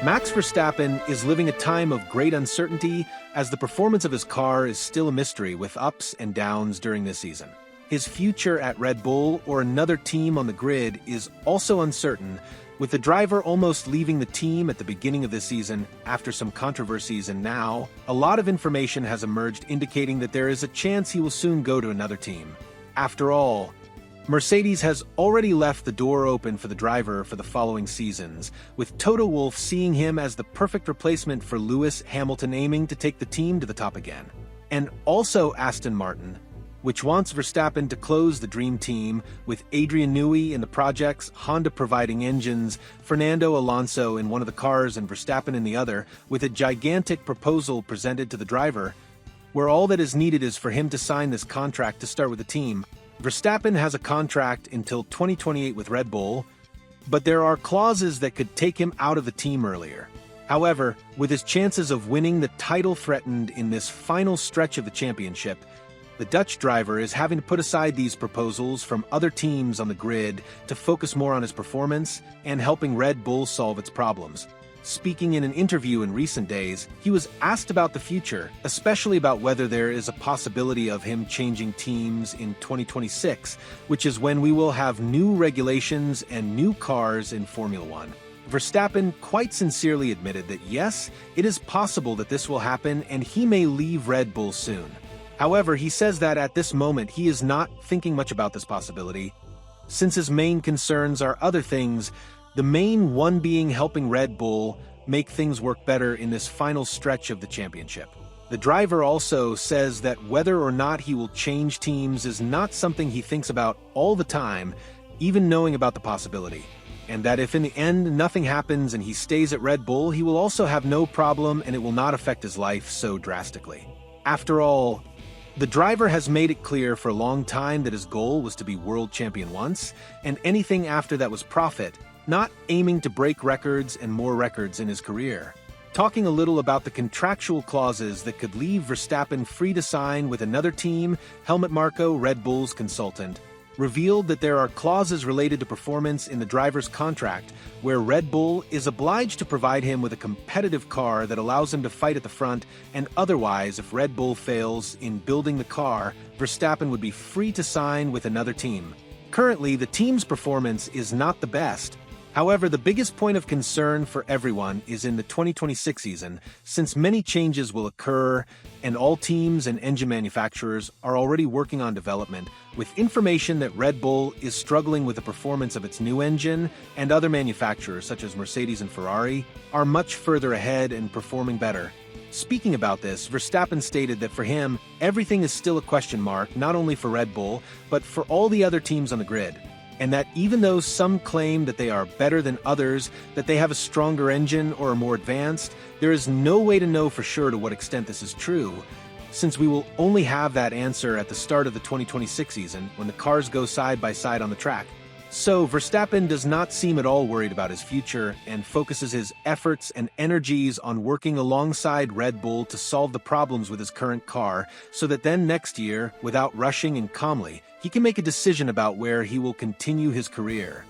Max Verstappen is living a time of great uncertainty as the performance of his car is still a mystery with ups and downs during this season. His future at Red Bull or another team on the grid is also uncertain, with the driver almost leaving the team at the beginning of this season after some controversies, and now a lot of information has emerged indicating that there is a chance he will soon go to another team. After all, Mercedes has already left the door open for the driver for the following seasons, with Toto Wolff seeing him as the perfect replacement for Lewis Hamilton, aiming to take the team to the top again. And also Aston Martin, which wants Verstappen to close the dream team, with Adrian Newey in the projects, Honda providing engines, Fernando Alonso in one of the cars and Verstappen in the other, with a gigantic proposal presented to the driver, where all that is needed is for him to sign this contract to start with the team. Verstappen has a contract until 2028 with Red Bull, but there are clauses that could take him out of the team earlier. However, with his chances of winning the title threatened in this final stretch of the championship, the Dutch driver is having to put aside these proposals from other teams on the grid to focus more on his performance and helping Red Bull solve its problems. Speaking in an interview in recent days, he was asked about the future, especially about whether there is a possibility of him changing teams in 2026, which is when we will have new regulations and new cars in Formula One. Verstappen quite sincerely admitted that yes, it is possible that this will happen and he may leave Red Bull soon. However, he says that at this moment he is not thinking much about this possibility, since his main concerns are other things, the main one being helping Red Bull make things work better in this final stretch of the championship. The driver also says that whether or not he will change teams is not something he thinks about all the time, even knowing about the possibility, and that if in the end nothing happens and he stays at Red Bull, he will also have no problem and it will not affect his life so drastically. After all, the driver has made it clear for a long time that his goal was to be world champion once, and anything after that was profit, not aiming to break records and more records in his career. Talking a little about the contractual clauses that could leave Verstappen free to sign with another team, Helmut Marko, Red Bull's consultant, revealed that there are clauses related to performance in the driver's contract where Red Bull is obliged to provide him with a competitive car that allows him to fight at the front, and otherwise, if Red Bull fails in building the car, Verstappen would be free to sign with another team. Currently, the team's performance is not the best. However, the biggest point of concern for everyone is in the 2026 season, since many changes will occur and all teams and engine manufacturers are already working on development, with information that Red Bull is struggling with the performance of its new engine, and other manufacturers such as Mercedes and Ferrari are much further ahead and performing better. Speaking about this, Verstappen stated that for him, everything is still a question mark, not only for Red Bull, but for all the other teams on the grid, and that even though some claim that they are better than others, that they have a stronger engine or are more advanced, there is no way to know for sure to what extent this is true, since we will only have that answer at the start of the 2026 season when the cars go side by side on the track. So Verstappen does not seem at all worried about his future and focuses his efforts and energies on working alongside Red Bull to solve the problems with his current car, so that then next year, without rushing and calmly, he can make a decision about where he will continue his career.